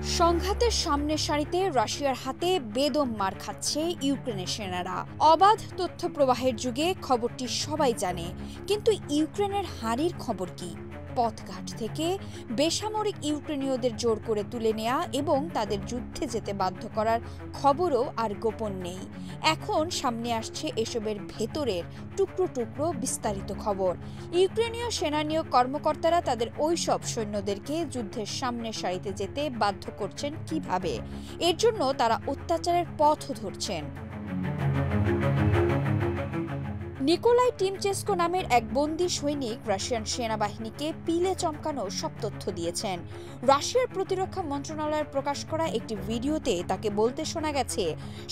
সংঘাতের সামনের সারিতে রাশিয়ার হাতে বেদম মার খাচ্ছে ইউক্রেনের সেনারা। অবাধ তথ্য প্রবাহের যুগে খবরটি সবাই জানে, কিন্তু ইউক্রেনের হারের খবর কি? পথঘাট থেকে বেসামরিক ইউক্রেনীয়দের জোর করে তুলে নেওয়া এবং তাদের যুদ্ধে যেতে বাধ্য করার খবরও আর গোপন নেই। এখন সামনে আসছে এসবের ভেতরের টুকরো টুকরো বিস্তারিত খবর। ইউক্রেনীয় সেনা নিয়োগ কর্মকর্তারা তাদের ওইসব সৈন্যদেরকে যুদ্ধের সামনের সারিতে যেতে বাধ্য করছেন কিভাবে, এর জন্য তারা অত্যাচারের পথও ধরছেন। নিকোলাই টিমচেস্কো নামের এক বন্দী সৈনিক রাশিয়ান সেনাবাহিনীকে পিলে চমকানো সব তথ্য দিয়েছেন। রাশিয়ার প্রতিরক্ষা মন্ত্রণালয়ের প্রকাশ করা একটি ভিডিওতে তাকে বলতে শোনা গেছে,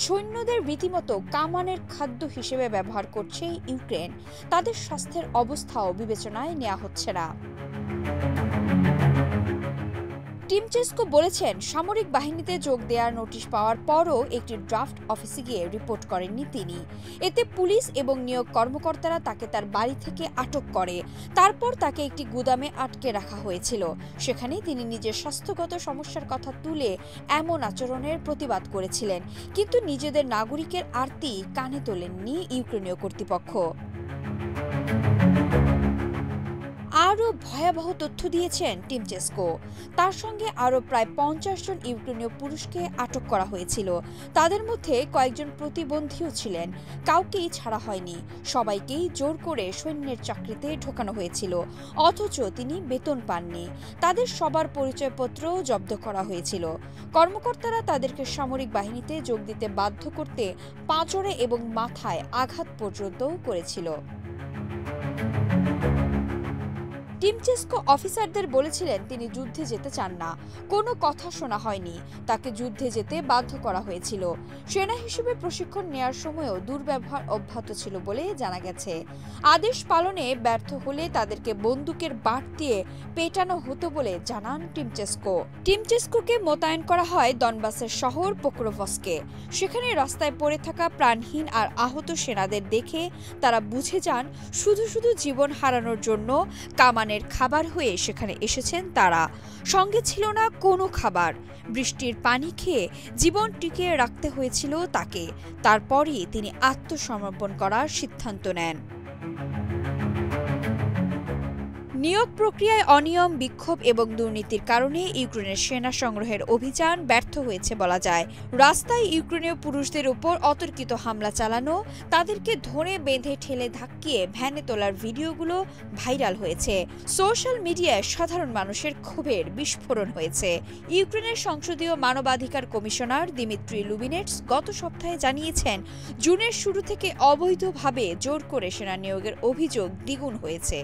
সৈন্যদের রীতিমতো কামানের খাদ্য হিসেবে ব্যবহার করছে ইউক্রেন, তাদের স্বাস্থ্যের অবস্থাও বিবেচনায় নেওয়া হচ্ছে না। টিমচেস্কো বলেছেন, সামরিক বাহিনীতে যোগ দেওয়ার নোটিশ পাওয়ার পরও একটি ড্রাফট অফিসে গিয়ে রিপোর্ট করেননি তিনি। এতে পুলিশ এবং নিয়োগ কর্মকর্তারা তাকে তার বাড়ি থেকে আটক করে। তারপর তাকে একটি গুদামে আটকে রাখা হয়েছিল। সেখানে তিনি নিজের স্বাস্থ্যগত সমস্যার কথা তুলে এমন আচরণের প্রতিবাদ করেছিলেন, কিন্তু নিজেদের নাগরিকের আর্তি কানে তোলেননি ইউক্রেনীয় কর্তৃপক্ষ। আরও ভয়াবহ তথ্য দিয়েছেন টিমচেস্কো। তার সঙ্গে আরও প্রায় 50 জন ইউক্রেনীয় পুরুষকে আটক করা হয়েছিল। তাদের মধ্যে কয়েকজন প্রতিবন্ধীও ছিলেন। কাউকেই ছাড়া হয়নি, সবাইকেই জোর করে সৈন্যের চাকরিতে ঢোকানো হয়েছিল, অথচ তিনি বেতন পাননি। তাদের সবার পরিচয়পত্রও জব্দ করা হয়েছিল। কর্মকর্তারা তাদেরকে সামরিক বাহিনীতে যোগ দিতে বাধ্য করতে পাঁজরে এবং মাথায় আঘাত পর্যন্তও করেছিল। টিমচেস্কো অফিসারদের বলেছিলেন তিনি যুদ্ধে যেতে চান না, কোনো কথা শোনা হয়নি, তাকে যুদ্ধে যেতে বাধ্য করা হয়েছিল। সেনা হিসেবে প্রশিক্ষণ নেয়ার সময়ও দুর্ব্যবহার অব্যাহত ছিল বলে জানা গেছে। আদেশ পালনে ব্যর্থ হলে তাদেরকে বন্দুকের বাট দিয়ে পেটানো হতো বলে জানান টিমচেস্কো। টিমচেস্কোকে মোতায়েন করা হয় দনবাসের শহর পোক্রোভস্কে। সেখানে রাস্তায় পড়ে থাকা প্রাণহীন আর আহত সেনাদের দেখে তারা বুঝে যান শুধু শুধু জীবন হারানোর জন্য কামান খাবার হয়ে সেখানে এসেছেন তারা। সঙ্গে ছিল না কোনো খাবার। বৃষ্টির পানি খেয়ে জীবন টিকিয়ে রাখতে হয়েছিল তাকে। তারপরই তিনি আত্মসমর্পণ করার সিদ্ধান্ত নেন। নিয়োগ প্রক্রিয়ায় অনিয়ম, বিক্ষোভ এবং দুর্নীতির কারণে ইউক্রেনের সেনা সংগ্রহের অভিযান ব্যর্থ হয়েছে বলা যায়। রাস্তায় ইউক্রেনীয় পুরুষদের উপর অতর্কিত হামলা চালানো, তাদেরকে ধরে বেঁধে ঠেলে ধাক্কিয়ে ভ্যানে তোলার ভিডিওগুলো ভাইরাল হয়েছে। সোশ্যাল মিডিয়ায় সাধারণ মানুষের ক্ষোভের বিস্ফোরণ হয়েছে। ইউক্রেনের সংসদীয় মানবাধিকার কমিশনার দিমিত্রি লুবিনেটস গত সপ্তাহে জানিয়েছেন, জুনের শুরু থেকে অবৈধভাবে জোর করে সেনা নিয়োগের অভিযোগ দ্বিগুণ হয়েছে।